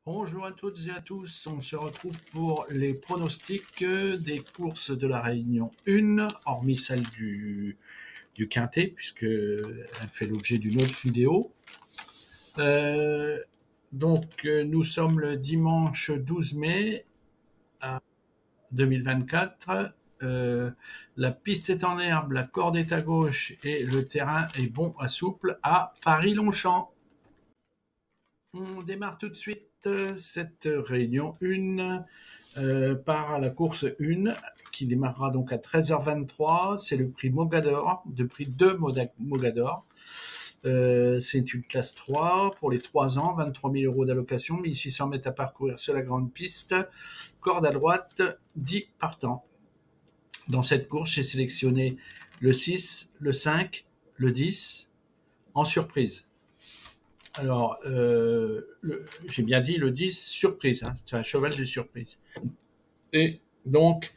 Bonjour à toutes et à tous, on se retrouve pour les pronostics des courses de la Réunion 1, hormis celle du Quintet, puisqu'elle fait l'objet d'une autre vidéo. Nous sommes le dimanche 12 mai 2024. La piste est en herbe, la corde est à gauche et le terrain est bon à souple à Paris-Longchamp. On démarre tout de suite cette réunion 1 par la course 1 qui démarrera donc à 13h23. C'est le prix Mogador, de prix de Mogador. C'est une classe 3 pour les 3 ans, 23 000 € d'allocation, 1600 mètres à parcourir sur la grande piste, corde à droite, 10 partants. Dans cette course, j'ai sélectionné le 6, le 5, le 10 en surprise. Alors, j'ai bien dit le 10 surprise, hein, c'est un cheval de surprise. Et donc,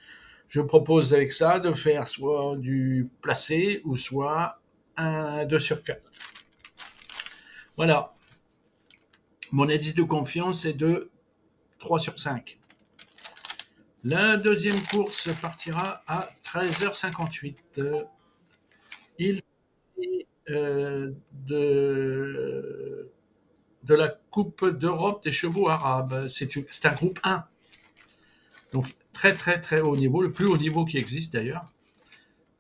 je propose avec ça de faire soit du placé ou soit un 2 sur 4. Voilà. Mon indice de confiance est de 3 sur 5. La deuxième course partira à 13h58. Il est de la Coupe d'Europe des chevaux arabes. C'est un groupe 1. Donc très très très haut niveau, le plus haut niveau qui existe d'ailleurs.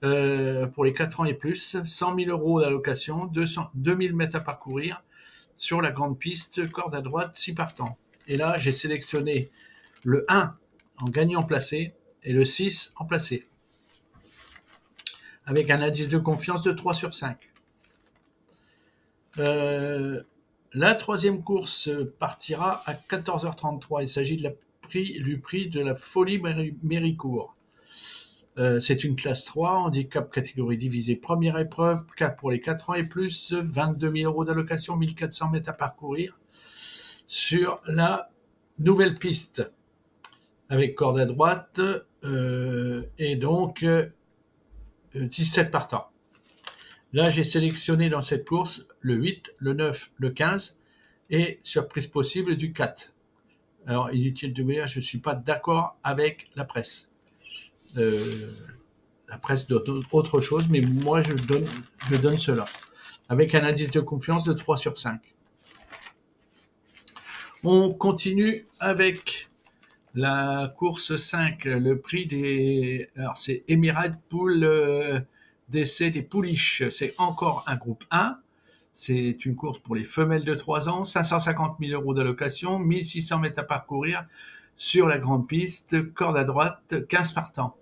Pour les 4 ans et plus, 100 000 € d'allocation, 2000 mètres à parcourir sur la grande piste, corde à droite, 6 partants. Et là, j'ai sélectionné le 1 en gagnant placé et le 6 en placé, avec un indice de confiance de 3 sur 5. La troisième course partira à 14h33. Il s'agit du prix de la Folie Méricourt. C'est une classe 3, handicap catégorie divisée, première épreuve, 4 pour les 4 ans et plus, 22 000 € d'allocation, 1400 mètres à parcourir sur la nouvelle piste, avec corde à droite, et donc 17 partants. Là, j'ai sélectionné dans cette course le 8, le 9, le 15 et, surprise possible, du 4. Alors, inutile de vous dire, je ne suis pas d'accord avec la presse. La presse donne autre chose, mais moi, je donne cela. Avec un indice de confiance de 3 sur 5. On continue avec la course 5, le prix des... Alors, c'est Emirate Pool d'essai des pouliches. C'est encore un groupe 1. C'est une course pour les femelles de 3 ans, 550 000 € d'allocation, 1600 mètres à parcourir sur la grande piste, corde à droite, 15 partants.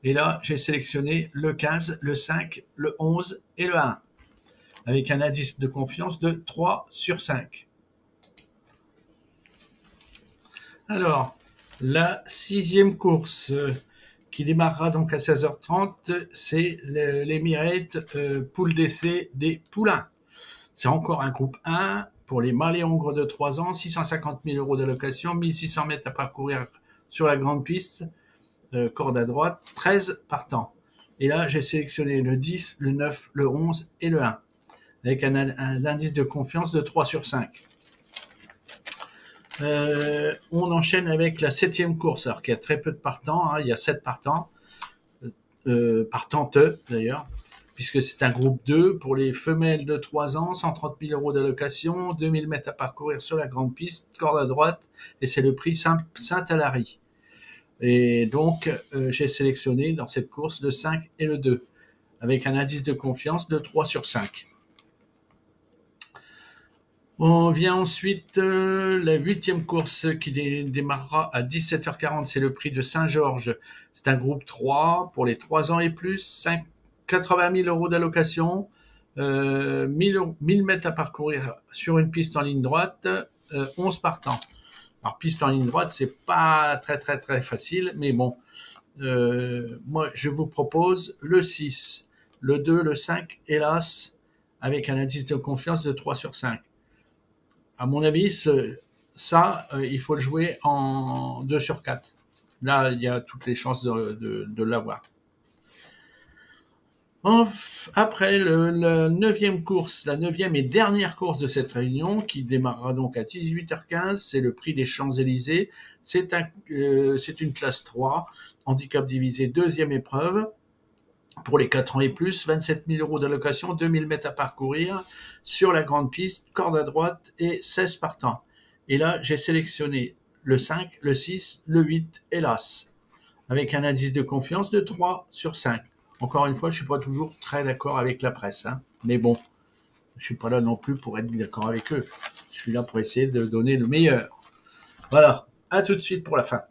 Et là, j'ai sélectionné le 15, le 5, le 11 et le 1, avec un indice de confiance de 3 sur 5. Alors, la sixième course qui démarrera donc à 16h30, c'est l'Emirate Pool d'essai des poulains. C'est encore un groupe 1 pour les mâles et hongres de 3 ans, 650 000 € d'allocation, 1600 mètres à parcourir sur la grande piste, corde à droite, 13 partants. Et là, j'ai sélectionné le 10, le 9, le 11 et le 1, avec un indice de confiance de 3 sur 5. On enchaîne avec la septième course, alors qu'il y a très peu de partants, hein, il y a 7 partants, partantes d'ailleurs, puisque c'est un groupe 2 pour les femelles de 3 ans, 130 000 € d'allocation, 2000 mètres à parcourir sur la grande piste, corde à droite, et c'est le prix Saint-Alary. Et donc, j'ai sélectionné dans cette course le 5 et le 2, avec un indice de confiance de 3 sur 5. On vient ensuite la huitième course qui démarrera à 17h40, c'est le prix de Saint-Georges. C'est un groupe 3 pour les 3 ans et plus, 80 000 € d'allocation, 1000 mètres à parcourir sur une piste en ligne droite, 11 partants. Alors, piste en ligne droite, c'est pas très très très facile, mais bon, moi je vous propose le 6, le 2, le 5, hélas, avec un indice de confiance de 3 sur 5. À mon avis, il faut le jouer en 2 sur 4. Là, il y a toutes les chances de l'avoir. Après la 9e course, la 9e et dernière course de cette réunion, qui démarrera donc à 18h15, c'est le prix des Champs-Élysées. C'est une classe 3, handicap divisé, deuxième épreuve. Pour les 4 ans et plus, 27 000 euros d'allocation, 2000 mètres à parcourir sur la grande piste, corde à droite et 16 partants. Et là, j'ai sélectionné le 5, le 6, le 8 et l'As, avec un indice de confiance de 3 sur 5. Encore une fois, je suis pas toujours très d'accord avec la presse, hein. Mais bon, je suis pas là non plus pour être d'accord avec eux. Je suis là pour essayer de donner le meilleur. Voilà, à tout de suite pour la fin.